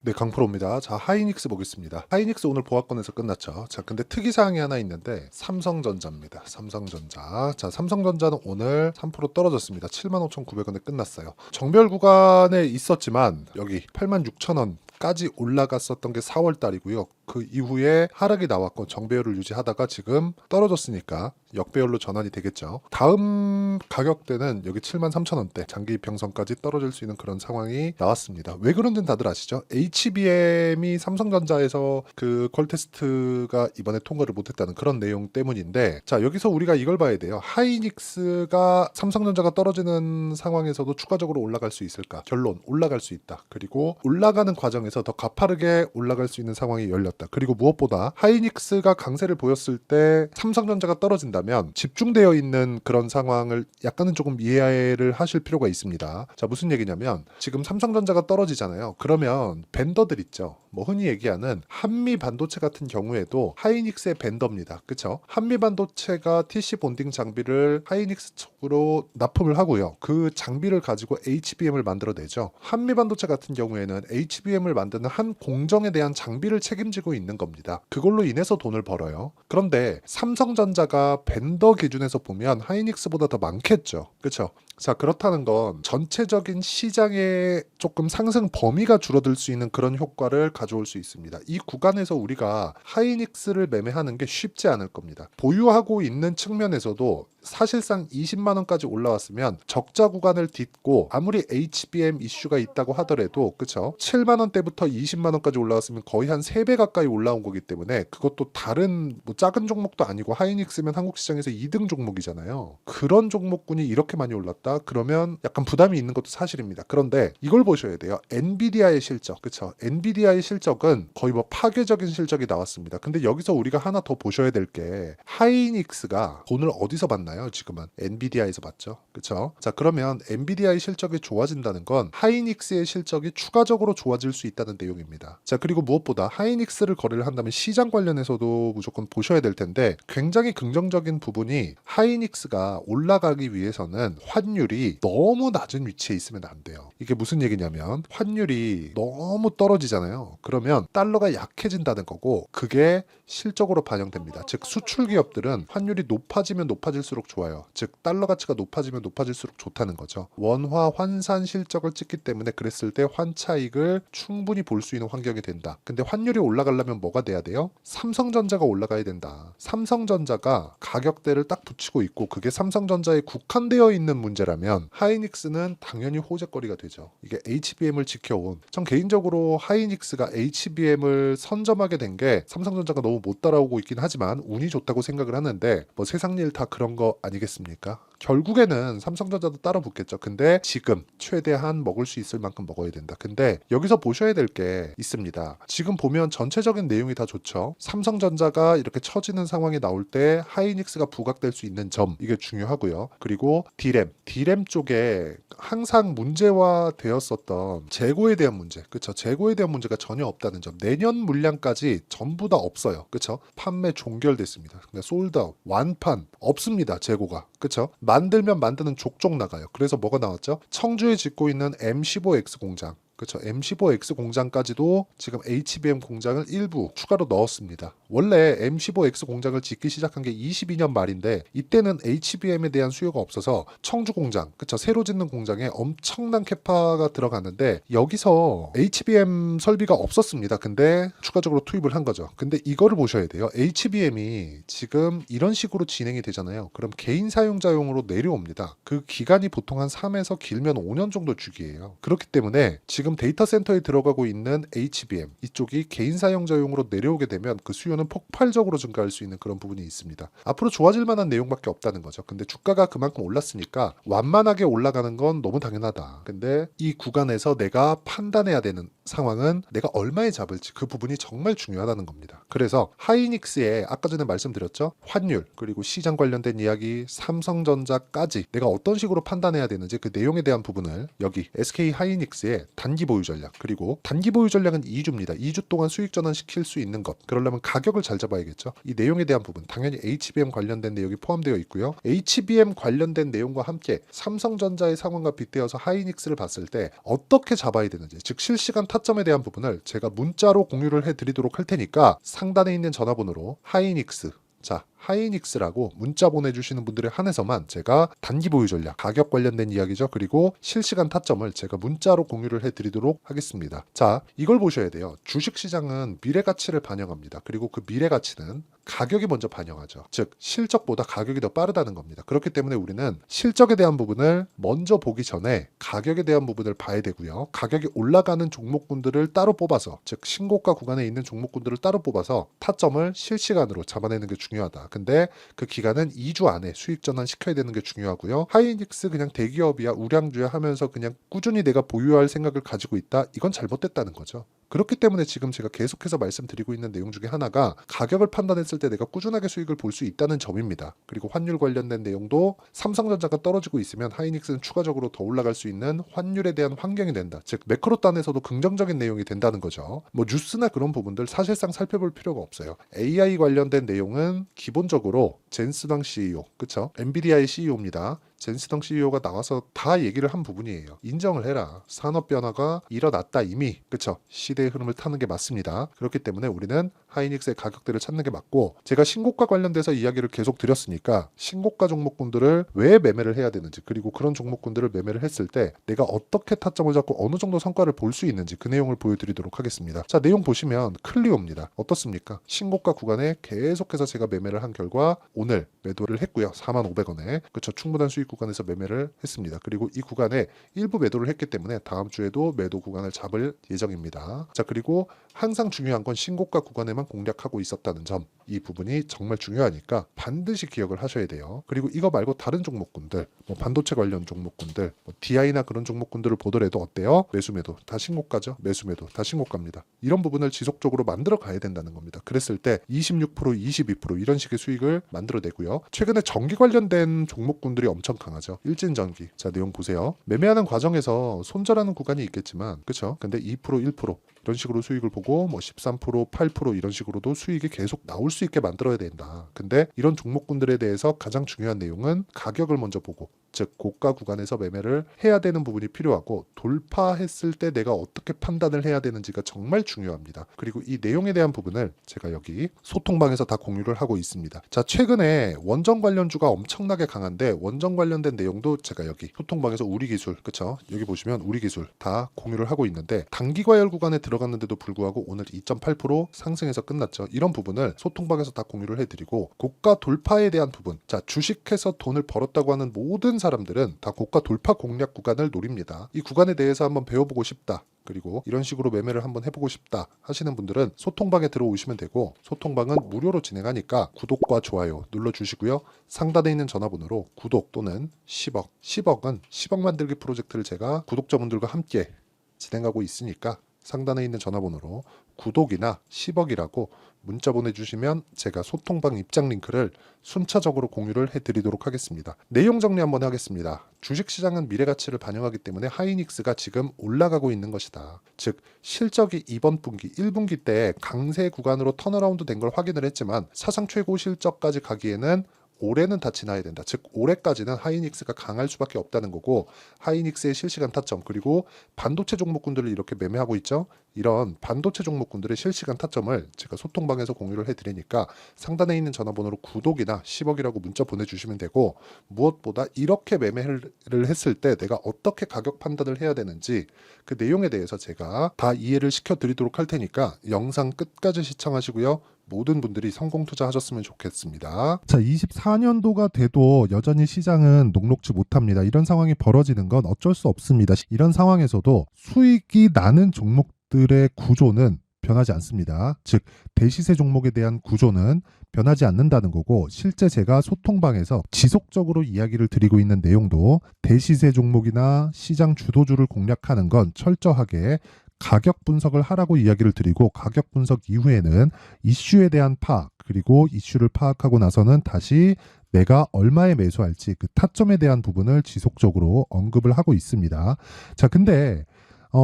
네, 강프로입니다. 자, 하이닉스 보겠습니다. 하이닉스 오늘 보합권에서 끝났죠. 자, 근데 특이사항이 하나 있는데 삼성전자입니다. 삼성전자. 자, 삼성전자는 오늘 3% 떨어졌습니다. 75,900원에 끝났어요. 정별 구간에 있었지만 여기 86,000원까지 올라갔었던 게 4월 달이고요. 그 이후에 하락이 나왔고 정배열을 유지하다가 지금 떨어졌으니까 역배열로 전환이 되겠죠. 다음 가격대는 여기 73,000원대 장기 이평선까지 떨어질 수 있는 그런 상황이 나왔습니다. 왜 그런지는 다들 아시죠? HBM이 삼성전자에서 그 퀄 테스트가 이번에 통과를 못했다는 그런 내용 때문인데, 자, 여기서 우리가 이걸 봐야 돼요. 하이닉스가 삼성전자가 떨어지는 상황에서도 추가적으로 올라갈 수 있을까? 결론, 올라갈 수 있다. 그리고 올라가는 과정에서 더 가파르게 올라갈 수 있는 상황이 열렸다. 그리고 무엇보다 하이닉스가 강세를 보였을 때 삼성전자가 떨어진다면 집중되어 있는 그런 상황을 약간은 조금 이해를 하실 필요가 있습니다. 자, 무슨 얘기냐면 지금 삼성전자가 떨어지잖아요. 그러면 벤더들 있죠. 뭐 흔히 얘기하는 한미 반도체 같은 경우에도 하이닉스의 벤더입니다. 그렇죠? 한미 반도체가 TC 본딩 장비를 하이닉스 쪽으로 납품을 하고요. 그 장비를 가지고 HBM을 만들어내죠. 한미 반도체 같은 경우에는 HBM을 만드는 한 공정에 대한 장비를 책임지고 있는 겁니다. 그걸로 인해서 돈을 벌어요. 그런데 삼성전자가 벤더 기준에서 보면 하이닉스보다 더 많겠죠. 그렇죠? 자, 그렇다는 건 전체적인 시장의 조금 상승 범위가 줄어들 수 있는 그런 효과를 가져올 수 있습니다. 이 구간에서 우리가 하이닉스를 매매하는 게 쉽지 않을 겁니다. 보유하고 있는 측면에서도 사실상 20만 원까지 올라왔으면 적자 구간을 딛고 아무리 HBM 이슈가 있다고 하더라도 그쵸? 7만 원대부터 20만 원까지 올라왔으면 거의 한 3배 가까이 올라온 거기 때문에 그것도 다른 뭐 작은 종목도 아니고 하이닉스면 한국 시장에서 2등 종목이잖아요. 그런 종목군이 이렇게 많이 올랐다? 그러면 약간 부담이 있는 것도 사실입니다. 그런데 이걸 보셔야 돼요. 엔비디아의 실적, 그쵸? 엔비디아의 실적은 거의 뭐 파괴적인 실적이 나왔습니다. 근데 여기서 우리가 하나 더 보셔야 될 게 하이닉스가 돈을 어디서 받나요? 지금은 엔비디아에서 받죠. 그쵸? 자, 그러면 엔비디아의 실적이 좋아진다는 건 하이닉스의 실적이 추가적으로 좋아질 수 있다는 내용입니다. 자, 그리고 무엇보다 하이닉스를 거래를 한다면 시장 관련해서도 무조건 보셔야 될 텐데 굉장히 긍정적인 부분이 하이닉스가 올라가기 위해서는 환율이 너무 낮은 위치에 있으면 안 돼요. 이게 무슨 얘기냐면 환율이 너무 떨어지잖아요. 그러면 달러가 약해진다는 거고 그게 실적으로 반영됩니다. 즉 수출 기업들은 환율이 높아지면 높아질수록 좋아요. 즉 달러 가치가 높아지면 높아질수록 좋다는 거죠. 원화 환산 실적을 찍기 때문에 그랬을 때 환차익을 충분히 볼 수 있는 환경이 된다. 근데 환율이 올라가려면 뭐가 돼야 돼요? 삼성전자가 올라가야 된다. 삼성전자가 가격대를 딱 붙이고 있고 그게 삼성전자에 국한되어 있는 문제라면 하이닉스는 당연히 호재거리가 되죠. 이게 HBM을 지켜온, 전 개인적으로 하이닉스가 HBM을 선점하게 된 게 삼성전자가 너무 못 따라오고 있긴 하지만 운이 좋다고 생각을 하는데 뭐 세상 일 다 그런 거 아니겠습니까? 결국에는 삼성전자도 따라 붙겠죠. 근데 지금 최대한 먹을 수 있을 만큼 먹어야 된다. 근데 여기서 보셔야 될 게 있습니다. 지금 보면 전체적인 내용이 다 좋죠. 삼성전자가 이렇게 처지는 상황이 나올 때 하이닉스가 부각될 수 있는 점, 이게 중요하고요. 그리고 디램 쪽에 항상 문제화 되었었던 재고에 대한 문제, 그쵸? 재고에 대한 문제가 전혀 없다는 점. 내년 물량까지 전부 다 없어요. 그쵸? 판매 종결됐습니다. 그러니까 솔드아웃, 완판 없습니다. 재고가. 그쵸? 만들면 만드는 족족 나가요. 그래서 뭐가 나왔죠? 청주에 짓고 있는 M15X 공장, 그렇죠. M15X 공장까지도 지금 HBM 공장을 일부 추가로 넣었습니다. 원래 M15X 공장을 짓기 시작한 게 22년 말인데 이때는 HBM에 대한 수요가 없어서 청주 공장, 그렇죠. 새로 짓는 공장에 엄청난 캐파가 들어갔는데 여기서 HBM 설비가 없었습니다. 근데 추가적으로 투입을 한 거죠. 근데 이거를 보셔야 돼요. HBM이 지금 이런 식으로 진행이 되잖아요. 그럼 개인 사용자용으로 내려옵니다. 그 기간이 보통 한 3에서 길면 5년 정도 주기예요. 그렇기 때문에 지금 데이터 센터에 들어가고 있는 HBM 이쪽이 개인 사용자용으로 내려오게 되면 그 수요는 폭발적으로 증가할 수 있는 그런 부분이 있습니다. 앞으로 좋아질 만한 내용밖에 없다는 거죠. 근데 주가가 그만큼 올랐으니까 완만하게 올라가는 건 너무 당연하다. 근데 이 구간에서 내가 판단해야 되는 상황은 내가 얼마에 잡을지, 그 부분이 정말 중요하다는 겁니다. 그래서 하이닉스에 아까 전에 말씀드렸죠. 환율, 그리고 시장 관련된 이야기, 삼성전자까지 내가 어떤 식으로 판단해야 되는지 그 내용에 대한 부분을 여기 SK 하이닉스의 단기 보유 전략, 그리고 단기 보유 전략은 2주입니다. 2주 동안 수익 전환 시킬 수 있는 것, 그러려면 가격을 잘 잡아야겠죠. 이 내용에 대한 부분, 당연히 HBM 관련된 내용이 포함되어 있고요. HBM 관련된 내용과 함께 삼성전자의 상황과 빗대어서 하이닉스를 봤을 때 어떻게 잡아야 되는지, 즉 실시간 타점에 대한 부분을 제가 문자로 공유를 해드리도록 할 테니까 상단에 있는 전화번호로 하이닉스, 자, 하이닉스라고 문자 보내주시는 분들에 한해서만 제가 단기 보유 전략, 가격 관련된 이야기죠. 그리고 실시간 타점을 제가 문자로 공유를 해드리도록 하겠습니다. 자, 이걸 보셔야 돼요. 주식시장은 미래가치를 반영합니다. 그리고 그 미래가치는 가격이 먼저 반영하죠. 즉, 실적보다 가격이 더 빠르다는 겁니다. 그렇기 때문에 우리는 실적에 대한 부분을 먼저 보기 전에 가격에 대한 부분을 봐야 되고요. 가격이 올라가는 종목군들을 따로 뽑아서, 즉 신고가 구간에 있는 종목군들을 따로 뽑아서 타점을 실시간으로 잡아내는 게 중요하다. 근데 그 기간은 2주 안에 수익 전환 시켜야 되는 게 중요하고요. 하이닉스 그냥 대기업이야, 우량주야 하면서 그냥 꾸준히 내가 보유할 생각을 가지고 있다. 이건 잘못됐다는 거죠. 그렇기 때문에 지금 제가 계속해서 말씀드리고 있는 내용 중에 하나가 가격을 판단했을 때 내가 꾸준하게 수익을 볼 수 있다는 점입니다. 그리고 환율 관련된 내용도 삼성전자가 떨어지고 있으면 하이닉스는 추가적으로 더 올라갈 수 있는 환율에 대한 환경이 된다. 즉 매크로 단에서도 긍정적인 내용이 된다는 거죠. 뭐 뉴스나 그런 부분들 사실상 살펴볼 필요가 없어요. AI 관련된 내용은 기본적으로 젠스당 CEO, 그쵸? 엔비디아의 CEO입니다. 젠스당 CEO가 나와서 다 얘기를 한 부분이에요. 인정을 해라. 산업 변화가 일어났다 이미. 그쵸? 시대의 흐름을 타는 게 맞습니다. 그렇기 때문에 우리는 하이닉스의 가격대를 찾는 게 맞고, 제가 신고가 관련돼서 이야기를 계속 드렸으니까 신고가 종목군들을 왜 매매를 해야 되는지, 그리고 그런 종목군들을 매매를 했을 때 내가 어떻게 타점을 잡고 어느 정도 성과를 볼 수 있는지 그 내용을 보여드리도록 하겠습니다. 자, 내용 보시면 클리오입니다. 어떻습니까? 신고가 구간에 계속해서 제가 매매를 한 결과 오늘 매도를 했고요. 45,000원에. 그쵸? 충분한 수익 구간에서 매매를 했습니다. 그리고 이 구간에 일부 매도를 했기 때문에 다음 주에도 매도 구간을 잡을 예정입니다. 자, 그리고 항상 중요한 건 신고가 구간에만 공략하고 있었다는 점, 이 부분이 정말 중요하니까 반드시 기억을 하셔야 돼요. 그리고 이거 말고 다른 종목군들, 뭐 반도체 관련 종목군들, 뭐 DI나 그런 종목군들을 보더라도 어때요? 매수 매도 다 신고가죠. 매수 매도 다 신고가입니다. 이런 부분을 지속적으로 만들어 가야 된다는 겁니다. 그랬을 때 26%, 22% 이런 식의 수익을 만들어내고요. 최근에 전기 관련된 종목군들이 엄청 강하죠. 일진전기. 자, 내용 보세요. 매매하는 과정에서 손절하는 구간이 있겠지만, 그렇죠? 근데 2%, 1% 이런 식으로 수익을 보고 뭐 13%, 8% 이런 식으로도 수익이 계속 나올 수 있게 만들어야 된다. 근데 이런 종목군들에 대해서 가장 중요한 내용은 가격을 먼저 보고, 즉 고가 구간에서 매매를 해야 되는 부분이 필요하고, 돌파했을 때 내가 어떻게 판단을 해야 되는지가 정말 중요합니다. 그리고 이 내용에 대한 부분을 제가 여기 소통방에서 다 공유를 하고 있습니다. 자, 최근에 원전 관련주가 엄청나게 강한데 원전 관련된 내용도 제가 여기 소통방에서 우리기술, 그쵸? 여기 보시면 우리기술 다 공유를 하고 있는데, 단기 과열 구간에 들어갔는데도 불구하고 오늘 2.8% 상승해서 끝났죠. 이런 부분을 소통방에서 다 공유를 해드리고, 고가 돌파에 대한 부분, 자, 주식해서 돈을 벌었다고 하는 모든 사람들은 다 고가 돌파 공략 구간을 노립니다. 이 구간에 대해서 한번 배워보고 싶다, 그리고 이런 식으로 매매를 한번 해보고 싶다 하시는 분들은 소통방에 들어오시면 되고, 소통방은 무료로 진행하니까 구독과 좋아요 눌러주시고요. 상단에 있는 전화번호로 구독 또는 10억은 10억 만들기 프로젝트를 제가 구독자분들과 함께 진행하고 있으니까 상단에 있는 전화번호로 구독이나 10억이라고 문자 보내주시면 제가 소통방 입장 링크를 순차적으로 공유를 해드리도록 하겠습니다. 내용 정리 한번 하겠습니다. 주식시장은 미래가치를 반영하기 때문에 하이닉스가 지금 올라가고 있는 것이다. 즉 실적이 이번 분기 1분기 때 강세 구간으로 턴어라운드 된 걸 확인을 했지만 사상 최고 실적까지 가기에는 올해는 다 지나야 된다. 즉 올해까지는 하이닉스가 강할 수밖에 없다는 거고, 하이닉스의 실시간 타점, 그리고 반도체 종목군들을 이렇게 매매하고 있죠. 이런 반도체 종목군들의 실시간 타점을 제가 소통방에서 공유를 해드리니까 상단에 있는 전화번호로 구독이나 10억이라고 문자 보내주시면 되고, 무엇보다 이렇게 매매를 했을 때 내가 어떻게 가격 판단을 해야 되는지 그 내용에 대해서 제가 다 이해를 시켜드리도록 할 테니까 영상 끝까지 시청하시고요. 모든 분들이 성공 투자하셨으면 좋겠습니다. 자, 24년도가 돼도 여전히 시장은 녹록지 못합니다. 이런 상황이 벌어지는 건 어쩔 수 없습니다. 이런 상황에서도 수익이 나는 종목들의 구조는 변하지 않습니다. 즉 대시세 종목에 대한 구조는 변하지 않는다는 거고, 실제 제가 소통방에서 지속적으로 이야기를 드리고 있는 내용도 대시세 종목이나 시장 주도주를 공략하는 건 철저하게 가격 분석을 하라고 이야기를 드리고, 가격 분석 이후에는 이슈에 대한 파악, 그리고 이슈를 파악하고 나서는 다시 내가 얼마에 매수할지 그 타점에 대한 부분을 지속적으로 언급을 하고 있습니다. 자, 근데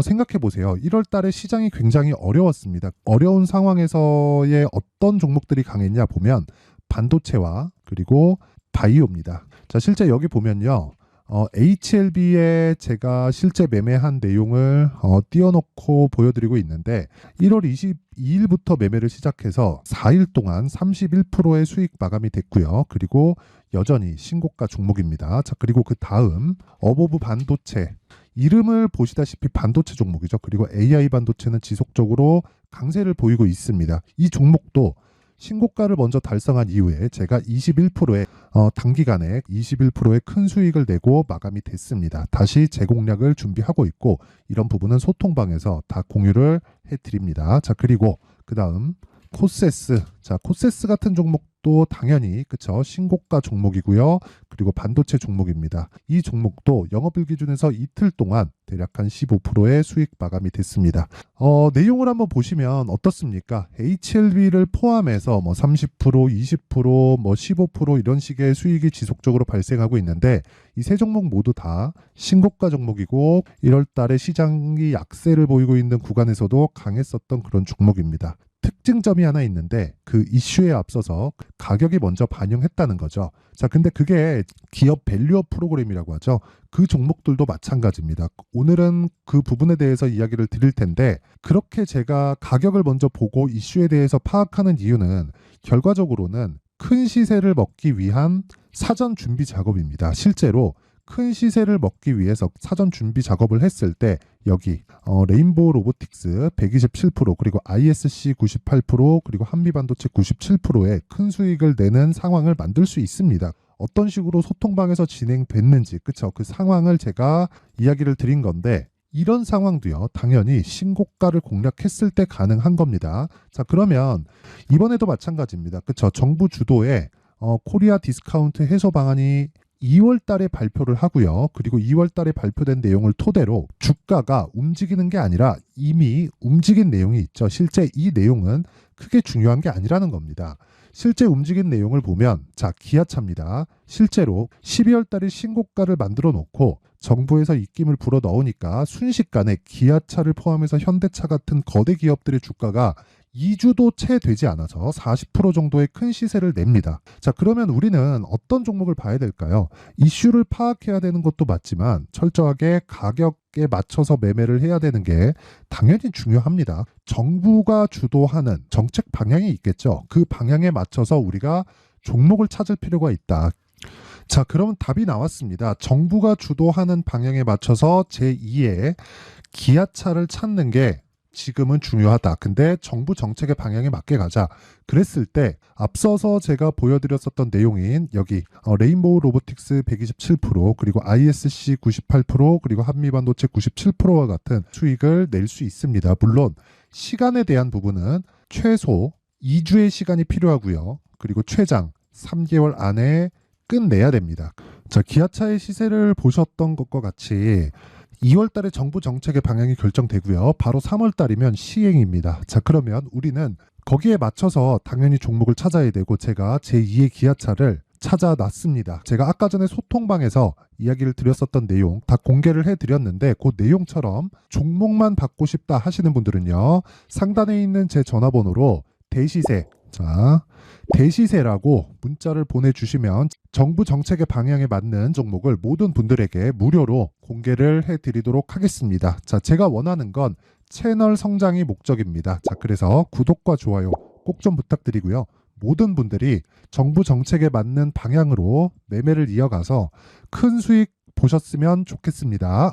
생각해 보세요. 1월 달에 시장이 굉장히 어려웠습니다. 어려운 상황에서의 어떤 종목들이 강했냐 보면 반도체와 그리고 바이오입니다. 자, 실제 여기 보면요. HLB에 제가 실제 매매한 내용을 띄워놓고 보여드리고 있는데 1월 22일부터 매매를 시작해서 4일 동안 31%의 수익 마감이 됐고요. 그리고 여전히 신고가 종목입니다. 자, 그리고 그 다음 어보브 반도체, 이름을 보시다시피 반도체 종목이죠. 그리고 AI 반도체는 지속적으로 강세를 보이고 있습니다. 이 종목도 신고가를 먼저 달성한 이후에 제가 21%의 단기간에 21%의 큰 수익을 내고 마감이 됐습니다. 다시 재공략을 준비하고 있고 이런 부분은 소통방에서 다 공유를 해드립니다. 자, 그리고 그 다음 코세스. 자, 코세스 같은 종목도 당연히 그쵸, 신고가 종목이고요. 그리고 반도체 종목입니다. 이 종목도 영업일 기준에서 이틀 동안 대략 한 15%의 수익 마감이 됐습니다. 내용을 한번 보시면 어떻습니까? HLB를 포함해서 뭐 30%, 20%, 뭐 15% 이런 식의 수익이 지속적으로 발생하고 있는데 이 세 종목 모두 다 신고가 종목이고 1월 달에 시장이 약세를 보이고 있는 구간에서도 강했었던 그런 종목입니다. 특징점이 하나 있는데 그 이슈에 앞서서 가격이 먼저 반영했다는 거죠. 자, 근데 그게 기업 밸류업 프로그램이라고 하죠. 그 종목들도 마찬가지입니다. 오늘은 그 부분에 대해서 이야기를 드릴 텐데 그렇게 제가 가격을 먼저 보고 이슈에 대해서 파악하는 이유는 결과적으로는 큰 시세를 먹기 위한 사전 준비 작업입니다. 실제로 큰 시세를 먹기 위해서 사전 준비 작업을 했을 때 여기 레인보우 로보틱스 127% 그리고 ISC 98% 그리고 한미반도체 97%의 큰 수익을 내는 상황을 만들 수 있습니다. 어떤 식으로 소통방에서 진행됐는지 그쵸, 그 상황을 제가 이야기를 드린 건데 이런 상황도요 당연히 신고가를 공략했을 때 가능한 겁니다. 자, 그러면 이번에도 마찬가지입니다. 그쵸, 정부 주도의 코리아 디스카운트 해소 방안이 2월 달에 발표를 하고요. 그리고 2월 달에 발표된 내용을 토대로 주가가 움직이는 게 아니라 이미 움직인 내용이 있죠. 실제 이 내용은 크게 중요한 게 아니라는 겁니다. 실제 움직인 내용을 보면 자, 기아차입니다. 실제로 12월 달에 신고가를 만들어 놓고 정부에서 입김을 불어 넣으니까 순식간에 기아차를 포함해서 현대차 같은 거대 기업들의 주가가 2주도 채 되지 않아서 40% 정도의 큰 시세를 냅니다. 자, 그러면 우리는 어떤 종목을 봐야 될까요? 이슈를 파악해야 되는 것도 맞지만 철저하게 가격에 맞춰서 매매를 해야 되는 게 당연히 중요합니다. 정부가 주도하는 정책 방향이 있겠죠. 그 방향에 맞춰서 우리가 종목을 찾을 필요가 있다. 자, 그러면 답이 나왔습니다. 정부가 주도하는 방향에 맞춰서 제2의 기아차를 찾는 게 지금은 중요하다. 근데 정부 정책의 방향에 맞게 가자. 그랬을 때 앞서서 제가 보여드렸었던 내용인 여기 레인보우 로보틱스 127% 그리고 ISC 98% 그리고 한미반도체 97%와 같은 수익을 낼 수 있습니다. 물론 시간에 대한 부분은 최소 2주의 시간이 필요하고요. 그리고 최장 3개월 안에 끝내야 됩니다. 자, 기아차의 시세를 보셨던 것과 같이 2월 달에 정부 정책의 방향이 결정되고요. 바로 3월 달이면 시행입니다. 자, 그러면 우리는 거기에 맞춰서 당연히 종목을 찾아야 되고 제가 제2의 기아차를 찾아놨습니다. 제가 아까 전에 소통방에서 이야기를 드렸었던 내용 다 공개를 해드렸는데 그 내용처럼 종목만 받고 싶다 하시는 분들은요. 상단에 있는 제 전화번호로 대시세, 자, 대시세라고 문자를 보내주시면 정부 정책의 방향에 맞는 종목을 모든 분들에게 무료로 공개를 해드리도록 하겠습니다. 자, 제가 원하는 건 채널 성장이 목적입니다. 자, 그래서 구독과 좋아요 꼭 좀 부탁드리고요. 모든 분들이 정부 정책에 맞는 방향으로 매매를 이어가서 큰 수익 보셨으면 좋겠습니다.